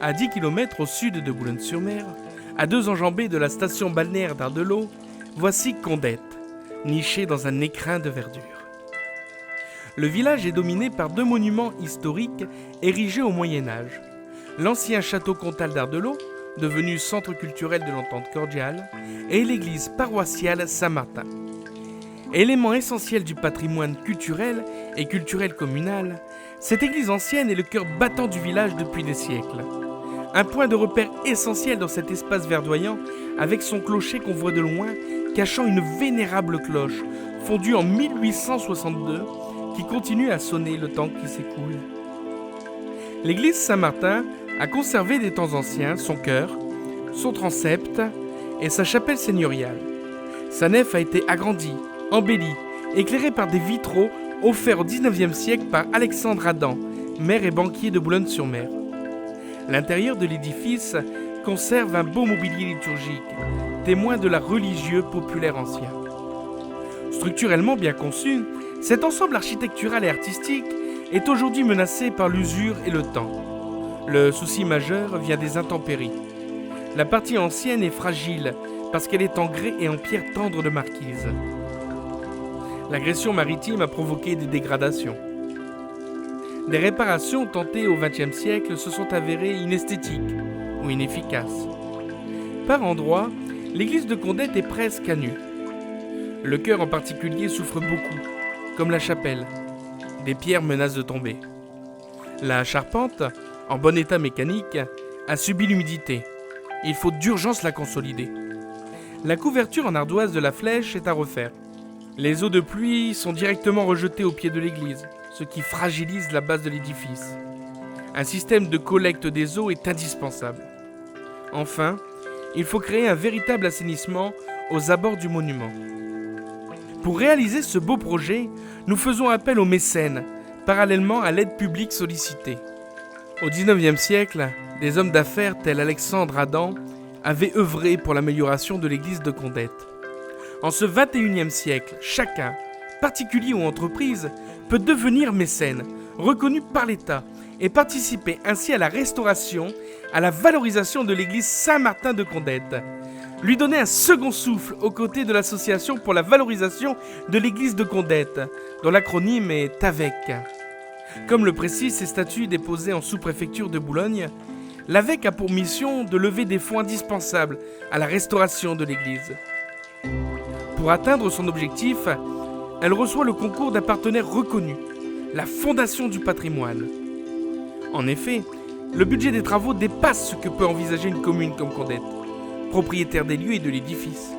à 10 km au sud de Boulogne-sur-Mer, à 2 enjambées de la station balnéaire d'Ardelot, voici Condette, niché dans un écrin de verdure. Le village est dominé par 2 monuments historiques érigés au Moyen-Âge. L'ancien château comtal d'Ardelot, devenu centre culturel de l'entente cordiale, et l'église paroissiale Saint-Martin. Élément essentiel du patrimoine culturel et culturel communal, cette église ancienne est le cœur battant du village depuis des siècles. Un point de repère essentiel dans cet espace verdoyant, avec son clocher qu'on voit de loin, cachant une vénérable cloche, fondue en 1862, qui continue à sonner le temps qui s'écoule. L'église Saint-Martin a conservé des temps anciens son chœur, son transept et sa chapelle seigneuriale. Sa nef a été agrandie, embellie, éclairée par des vitraux offerts au XIXe siècle par Alexandre Adam, maire et banquier de Boulogne-sur-Mer. L'intérieur de l'édifice conserve un beau mobilier liturgique, témoin de l'art religieux populaire ancien. Structurellement bien conçu, cet ensemble architectural et artistique est aujourd'hui menacé par l'usure et le temps. Le souci majeur vient des intempéries. La partie ancienne est fragile parce qu'elle est en grès et en pierre tendre de marquise. L'agression maritime a provoqué des dégradations. Les réparations tentées au XXe siècle se sont avérées inesthétiques ou inefficaces. Par endroits, l'église de Condette est presque à nu. Le chœur en particulier souffre beaucoup, comme la chapelle. Des pierres menacent de tomber. La charpente, en bon état mécanique, a subi l'humidité. Il faut d'urgence la consolider. La couverture en ardoise de la flèche est à refaire. Les eaux de pluie sont directement rejetées au pied de l'église, ce qui fragilise la base de l'édifice. Un système de collecte des eaux est indispensable. Enfin, il faut créer un véritable assainissement aux abords du monument. Pour réaliser ce beau projet, nous faisons appel aux mécènes, parallèlement à l'aide publique sollicitée. Au XIXe siècle, des hommes d'affaires tels Alexandre Adam avaient œuvré pour l'amélioration de l'église de Condette. En ce XXIe siècle, chacun, particulier ou entreprise, peut devenir mécène, reconnu par l'État, et participer ainsi à la restauration, à la valorisation de l'église Saint-Martin de Condette. Lui donner un second souffle aux côtés de l'association pour la valorisation de l'église de Condette, dont l'acronyme est AVEC. Comme le précisent ces statuts déposés en sous-préfecture de Boulogne, l'AVEC a pour mission de lever des fonds indispensables à la restauration de l'église. Pour atteindre son objectif, elle reçoit le concours d'un partenaire reconnu, la Fondation du patrimoine. En effet, le budget des travaux dépasse ce que peut envisager une commune comme Condette, propriétaire des lieux et de l'édifice.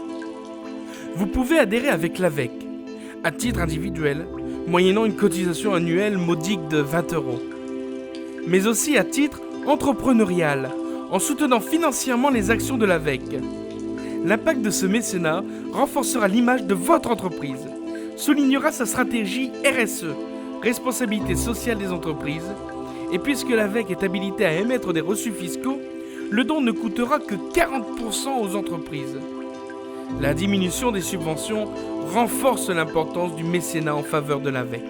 Vous pouvez adhérer avec l'AVEC, à titre individuel, moyennant une cotisation annuelle modique de 20 €, mais aussi à titre entrepreneurial, en soutenant financièrement les actions de l'AVEC. L'impact de ce mécénat renforcera l'image de votre entreprise, soulignera sa stratégie RSE, responsabilité sociale des entreprises, et puisque l'AVEC est habilité à émettre des reçus fiscaux, le don ne coûtera que 40% aux entreprises. La diminution des subventions renforce l'importance du mécénat en faveur de l'AVEC.